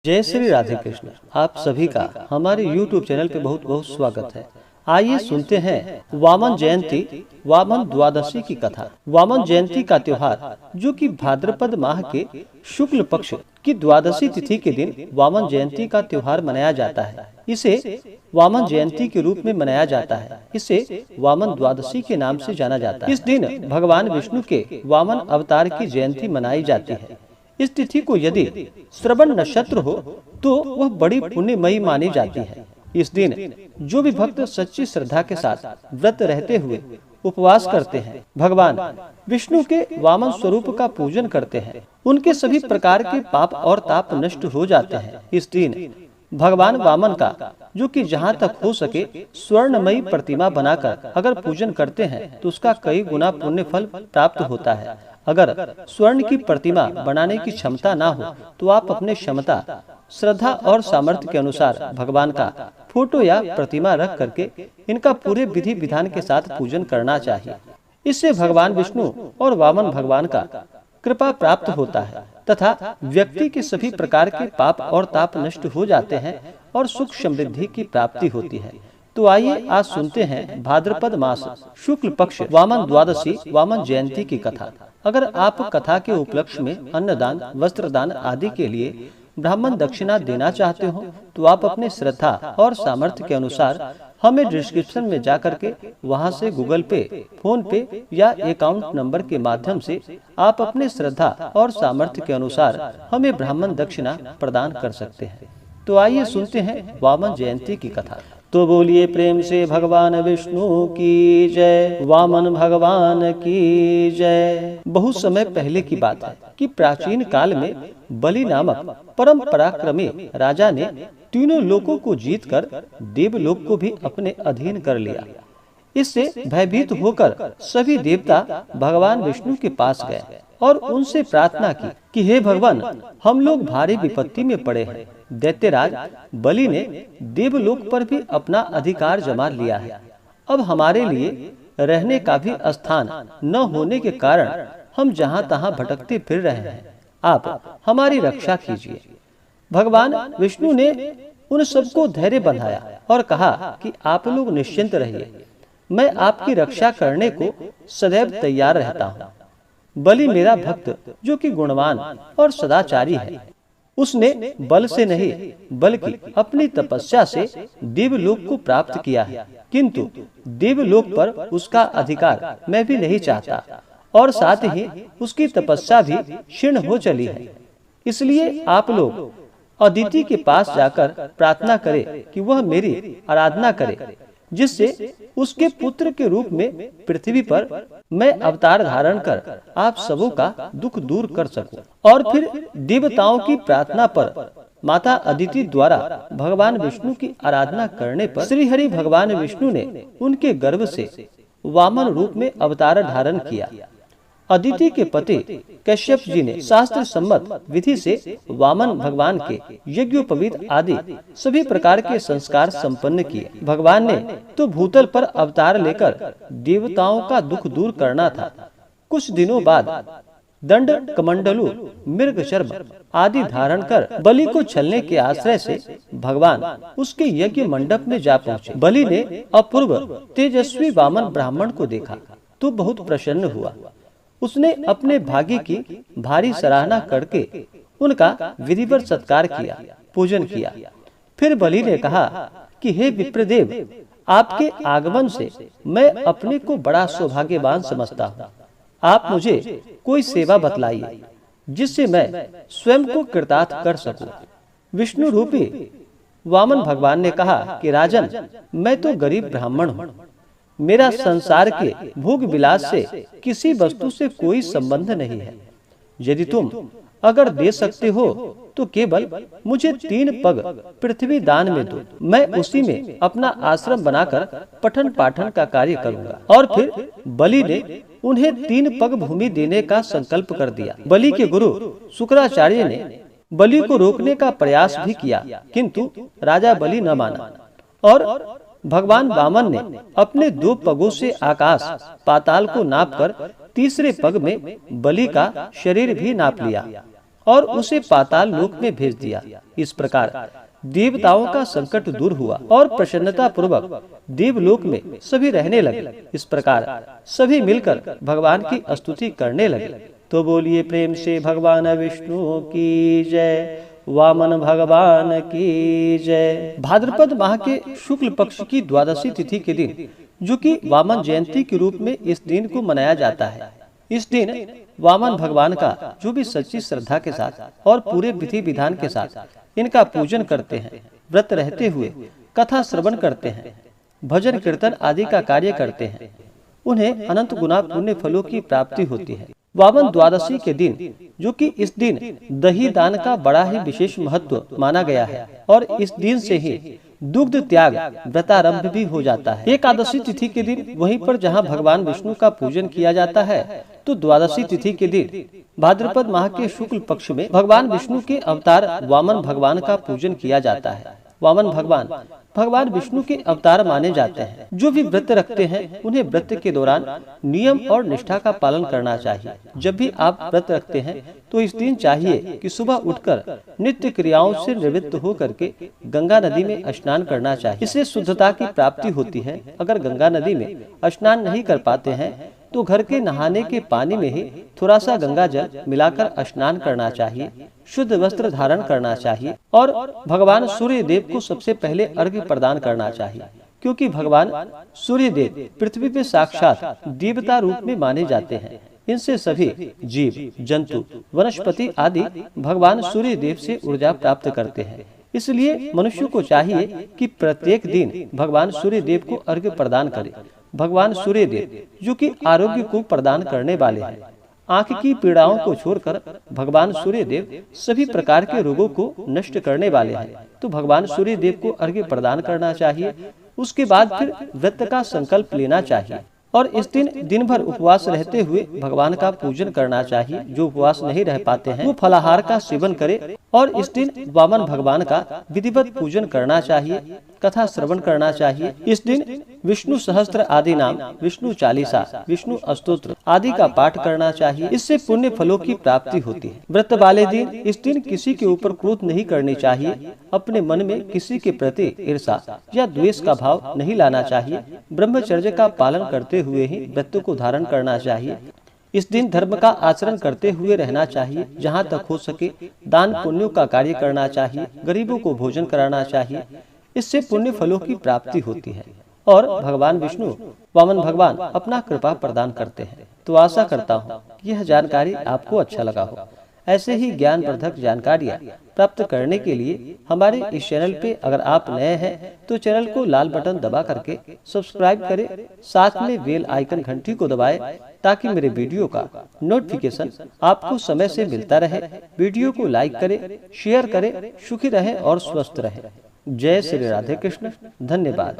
जय श्री राधे कृष्ण। आप सभी का हमारे YouTube चैनल पे बहुत बहुत स्वागत है। आइए सुनते हैं वामन जयंती वामन द्वादशी की कथा। वामन जयंती का त्योहार जो कि भाद्रपद माह के शुक्ल पक्ष की द्वादशी तिथि के दिन वामन जयंती का त्योहार मनाया जाता है। इसे वामन जयंती के रूप में मनाया जाता है। इसे वामन द्वादशी के नाम से जाना जाता है। इस दिन भगवान विष्णु के वामन अवतार की जयंती मनाई जाती है। इस तिथि को यदि श्रवण नक्षत्र हो तो वह बड़ी पुण्यमयी मानी जाती है। इस दिन जो भी भक्त सच्ची श्रद्धा के साथ व्रत रहते हुए उपवास करते हैं, भगवान विष्णु के वामन स्वरूप का पूजन करते हैं, उनके सभी प्रकार के पाप और ताप नष्ट हो जाते हैं। इस दिन भगवान वामन का जो कि जहाँ तक हो सके स्वर्णमयी प्रतिमा बनाकर अगर पूजन करते हैं तो उसका कई गुना पुण्य फल प्राप्त होता है। अगर स्वर्ण की प्रतिमा बनाने की क्षमता ना हो तो आप अपने क्षमता, श्रद्धा और सामर्थ्य के अनुसार भगवान का फोटो या प्रतिमा रख करके इनका पूरे विधि विधान के साथ पूजन करना चाहिए। इससे भगवान विष्णु और वामन भगवान का कृपा प्राप्त होता है तथा व्यक्ति के सभी प्रकार के पाप और ताप नष्ट हो जाते हैं और सुख समृद्धि की प्राप्ति होती है। तो आइए आज सुनते हैं भाद्रपद मास शुक्ल पक्ष वामन द्वादशी वामन जयंती की कथा। अगर आप कथा के उपलक्ष्य में अन्नदान, वस्त्रदान आदि के लिए ब्राह्मण दक्षिणा देना चाहते हो तो आप अपने श्रद्धा और सामर्थ्य के अनुसार हमें डिस्क्रिप्शन में जा करके वहां से गूगल पे, फोन पे या अकाउंट नंबर के माध्यम से आप अपने श्रद्धा और सामर्थ्य के अनुसार हमें ब्राह्मण दक्षिणा प्रदान कर सकते हैं। तो आइए सुनते हैं वामन जयंती की कथा। तो बोलिए प्रेम से भगवान विष्णु की जय, वामन भगवान की जय। बहुत समय पहले की बात है कि प्राचीन काल में बलि नामक परम पराक्रमी राजा ने तीनों लोकों को जीतकर देवलोक को भी अपने अधीन कर लिया। इससे भयभीत होकर सभी देवता भगवान विष्णु के पास गए और उनसे प्रार्थना की कि हे भगवान, हम लोग भारी विपत्ति में पड़े हैं। दैत्यराज बलि ने देवलोक पर भी अपना अधिकार जमा लिया है। अब हमारे लिए रहने का भी स्थान न होने के कारण हम जहाँ तहाँ भटकते फिर रहे हैं। आप हमारी रक्षा कीजिए। भगवान विष्णु ने उन सबको धैर्य बंधाया और कहा कि आप लोग निश्चिंत रहिए, मैं आपकी रक्षा करने को सदैव तैयार रहता हूँ। बलि मेरा भक्त जो कि गुणवान और सदाचारी है, उसने बल से नहीं बल्कि अपनी तपस्या से देवलोक को प्राप्त किया है, किंतु देवलोक पर उसका अधिकार मैं भी नहीं चाहता और साथ ही उसकी तपस्या भी क्षीण हो चली है। इसलिए आप लोग अदिति के पास जाकर प्रार्थना करें कि वह मेरी आराधना करे, जिससे उसके पुत्र के रूप में पृथ्वी पर मैं अवतार धारण कर आप सबों का दुख दूर कर सकूं। और फिर देवताओं की प्रार्थना पर माता अदिति द्वारा भगवान विष्णु की आराधना करने पर श्री हरि भगवान विष्णु ने उनके गर्भ से वामन रूप में अवतार धारण किया। अदिति के पति कश्यप जी ने शास्त्र सम्मत विधि से वामन भगवान के यज्ञोपवीत आदि सभी प्रकार के संस्कार संपन्न किए। भगवान ने तो भूतल पर अवतार लेकर देवताओं का दुख दूर करना था। कुछ दिनों बाद दंड, कमंडलू, मृगचर्म आदि धारण कर बलि को छलने के आश्रय से भगवान उसके यज्ञ मंडप में जा पहुँचे। बलि ने अपूर्व तेजस्वी वामन ब्राह्मण को देखा तो बहुत प्रसन्न हुआ। उसने अपने भाग्य की भारी सराहना करके उनका विधिवत सत्कार किया, पूजन किया। फिर बलि ने कहा कि हे विप्रदेव, आपके आगमन से मैं अपने को बड़ा सौभाग्यवान समझता हूँ। आप मुझे कोई सेवा बतलाइए जिससे मैं स्वयं को कृतार्थ कर सकूं। विष्णु रूपी वामन भगवान ने कहा कि राजन, मैं तो गरीब ब्राह्मण हूँ। मेरा संसार के भोग विलास से किसी वस्तु से कोई संबंध नहीं है। यदि तुम अगर दे सकते हो तो केवल मुझे 3 पग पृथ्वी दान में दो। मैं उसी में अपना आश्रम बनाकर पठन पाठन का कार्य करूंगा। और फिर बलि ने उन्हें 3 पग भूमि देने का संकल्प कर दिया। बलि के गुरु शुक्राचार्य ने बलि को रोकने का प्रयास भी किया, किंतु राजा बलि न माना और भगवान वामन ने अपने 2 पगों से आकाश पाताल को नापकर तीसरे पग में बलि का शरीर भी नाप लिया और उसे पाताल लोक में भेज दिया। इस प्रकार देवताओं का संकट दूर हुआ और प्रसन्नता पूर्वक देवलोक में सभी रहने लगे। इस प्रकार सभी मिलकर भगवान की स्तुति करने लगे। तो बोलिए प्रेम से भगवान विष्णु की जय, वामन भगवान की जय। भाद्रपद माह के शुक्ल पक्ष की द्वादशी तिथि के दिन, जो कि वामन जयंती के रूप में इस दिन को मनाया जाता है, इस दिन वामन भगवान का जो भी सच्ची श्रद्धा के साथ और पूरे विधि विधान के साथ इनका पूजन करते हैं, व्रत रहते हुए कथा श्रवण करते हैं, भजन कीर्तन आदि का कार्य करते हैं, उन्हें अनंत गुना पुण्य फलों की प्राप्ति होती है। वामन द्वादशी के दिन, जो कि इस दिन दही दान का बड़ा ही विशेष महत्व माना गया है, और इस दिन से ही दुग्ध त्याग व्रतारंभ भी हो जाता है। एकादशी तिथि के दिन वहीं पर जहां भगवान विष्णु का पूजन किया जाता है, तो द्वादशी तिथि के दिन भाद्रपद माह के शुक्ल पक्ष में भगवान विष्णु के अवतार वामन भगवान का पूजन किया जाता है। वामन भगवान विष्णु के अवतार माने जाते हैं। जो भी व्रत रखते हैं उन्हें व्रत के दौरान नियम और निष्ठा का पालन करना चाहिए। जब भी आप व्रत रखते हैं तो इस दिन चाहिए कि सुबह उठकर नित्य क्रियाओं से निवृत्त होकर के गंगा नदी में स्नान करना चाहिए। इससे शुद्धता की प्राप्ति होती है। अगर गंगा नदी में स्नान नहीं कर पाते हैं तो घर के नहाने के पानी में ही थोड़ा सा गंगा जल मिलाकर स्नान करना चाहिए, शुद्ध वस्त्र धारण करना चाहिए और भगवान सूर्य देव को सबसे पहले अर्घ्य प्रदान करना चाहिए, क्योंकि भगवान सूर्य देव पृथ्वी पे साक्षात देवता रूप में माने जाते हैं। इनसे सभी जीव जंतु वनस्पति आदि भगवान सूर्य देव से ऊर्जा प्राप्त करते हैं। इसलिए मनुष्य को चाहिए कि प्रत्येक दिन भगवान सूर्य देव को अर्घ्य प्रदान करे। भगवान सूर्य देव जो कि आरोग्य को प्रदान करने वाले हैं, आंख की पीड़ाओं को छोड़कर भगवान सूर्य देव सभी प्रकार के रोगों को नष्ट करने वाले हैं। तो भगवान सूर्य देव को अर्घ्य प्रदान करना चाहिए। उसके बाद फिर व्रत का संकल्प लेना चाहिए और इस दिन दिन भर उपवास रहते हुए भगवान का पूजन करना चाहिए। जो उपवास नहीं रह पाते हैं वो फलाहार का सेवन करे और इस दिन वामन भगवान का विधिवत पूजन करना चाहिए, कथा श्रवण करना चाहिए। इस दिन विष्णु सहस्त्र आदि नाम, विष्णु चालीसा, विष्णु स्तोत्र आदि का पाठ करना चाहिए। इससे पुण्य फलों की प्राप्ति होती है। व्रत वाले दिन इस दिन किसी के ऊपर क्रोध नहीं करनी चाहिए। अपने मन में किसी के प्रति ईर्षा या द्वेष का भाव नहीं लाना चाहिए। ब्रह्मचर्य का पालन करते हुए ही व्रत को धारण करना चाहिए। इस दिन धर्म का आचरण करते हुए रहना चाहिए। जहाँ तक हो सके दान पुण्यों का कार्य करना चाहिए, गरीबों को भोजन कराना चाहिए। इससे पुण्य फलों की प्राप्ति होती है और भगवान विष्णु वामन भगवान अपना कृपा प्रदान करते हैं। तो आशा करता हूँ यह जानकारी आपको अच्छा लगा हो। ऐसे ही ज्ञानवर्धक जानकारियाँ प्राप्त करने के लिए हमारे इस चैनल पे अगर आप नए हैं तो चैनल को लाल बटन दबा करके सब्सक्राइब करें, साथ में बेल आइकन घंटी को दबाएं ताकि मेरे वीडियो का नोटिफिकेशन आपको समय से मिलता रहे। वीडियो को लाइक करें, शेयर करें। सुखी रहें और स्वस्थ रहें। जय श्री राधे कृष्ण। धन्यवाद।